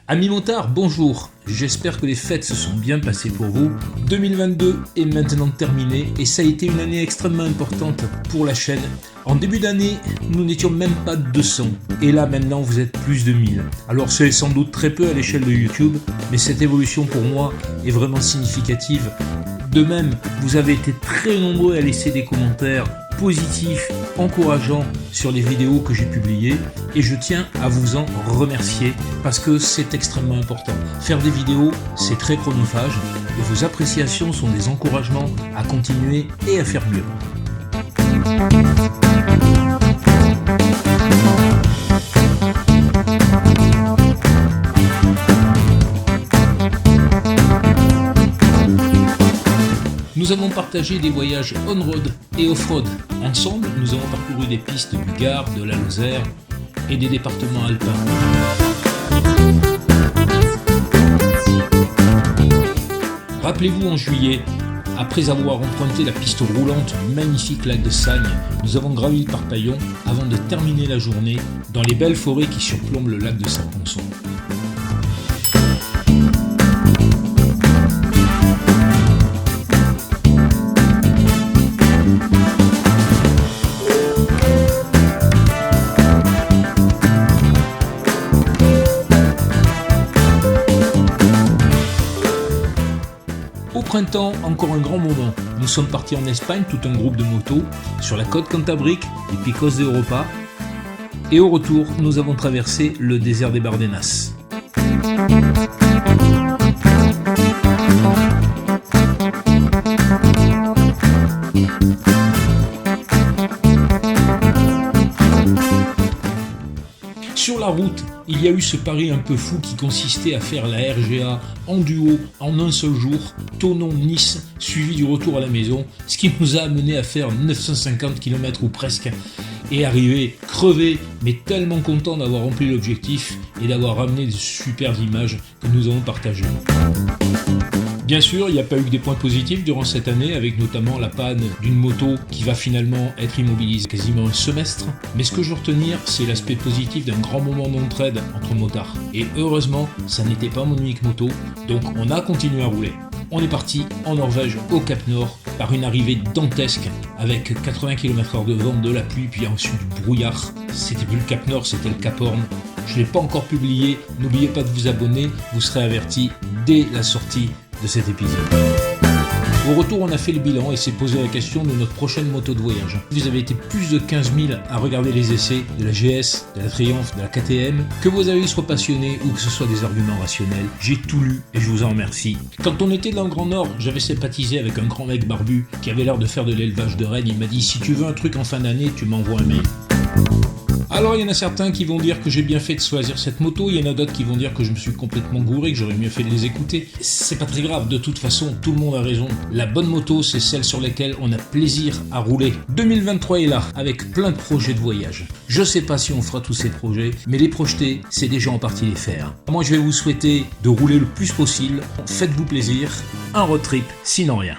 Amis motards, bonjour, j'espère que les fêtes se sont bien passées pour vous. 2022 est maintenant terminé et ça a été une année extrêmement importante pour la chaîne. En début d'année, nous n'étions même pas 200 et là maintenant vous êtes plus de 1000. Alors c'est sans doute très peu à l'échelle de YouTube, mais cette évolution pour moi est vraiment significative. De même, vous avez été très nombreux à laisser des commentaires positifs, encourageants sur les vidéos que j'ai publiées et je tiens à vous en remercier parce que c'est extrêmement important. Faire des vidéos, c'est très chronophage et vos appréciations sont des encouragements à continuer et à faire mieux. Nous avons partagé des voyages on-road et off-road. Ensemble, nous avons parcouru des pistes du Gard, de la Lozère et des départements alpins. Rappelez-vous, en juillet, après avoir emprunté la piste roulante du magnifique lac de Sagne, nous avons gravi le Parpaillon avant de terminer la journée dans les belles forêts qui surplombent le lac de Saint-Ponçon. Au printemps, encore un grand moment. Nous sommes partis en Espagne, tout un groupe de motos, sur la côte cantabrique, les Picos d'Europa. Et au retour, nous avons traversé le désert des Bardenas. Sur la route, il y a eu ce pari un peu fou qui consistait à faire la RGA en duo en un seul jour, Thonon-Nice, suivi du retour à la maison, ce qui nous a amené à faire 950 km ou presque, et arriver crevé, mais tellement content d'avoir rempli l'objectif et d'avoir ramené de super images que nous avons partagées. Bien sûr, il n'y a pas eu que des points positifs durant cette année, avec notamment la panne d'une moto qui va finalement être immobilisée quasiment un semestre. Mais ce que je veux retenir, c'est l'aspect positif d'un grand moment d'entraide entre motards. Et heureusement, ça n'était pas mon unique moto, donc on a continué à rouler. On est parti en Norvège, au Cap Nord, par une arrivée dantesque, avec 80 km/h de vent, de la pluie, puis ensuite du brouillard. C'était plus le Cap Nord, c'était le Cap Horn. Je ne l'ai pas encore publié, n'oubliez pas de vous abonner, vous serez avertis dès la sortie de cet épisode. Au retour, on a fait le bilan et s'est posé la question de notre prochaine moto de voyage. Vous avez été plus de 15 000 à regarder les essais de la GS, de la Triumph, de la KTM. Que vos avis soient passionnés ou que ce soit des arguments rationnels, j'ai tout lu et je vous en remercie. Quand on était dans le Grand Nord, j'avais sympathisé avec un grand mec barbu qui avait l'air de faire de l'élevage de rennes. Il m'a dit: si tu veux un truc en fin d'année, tu m'envoies un mail. Alors il y en a certains qui vont dire que j'ai bien fait de choisir cette moto, il y en a d'autres qui vont dire que je me suis complètement gouré, que j'aurais mieux fait de les écouter. C'est pas très grave, de toute façon, tout le monde a raison. La bonne moto, c'est celle sur laquelle on a plaisir à rouler. 2023 est là, avec plein de projets de voyage. Je sais pas si on fera tous ces projets, mais les projeter, c'est déjà en partie les faire. Moi je vais vous souhaiter de rouler le plus possible, faites-vous plaisir, un road trip, sinon rien.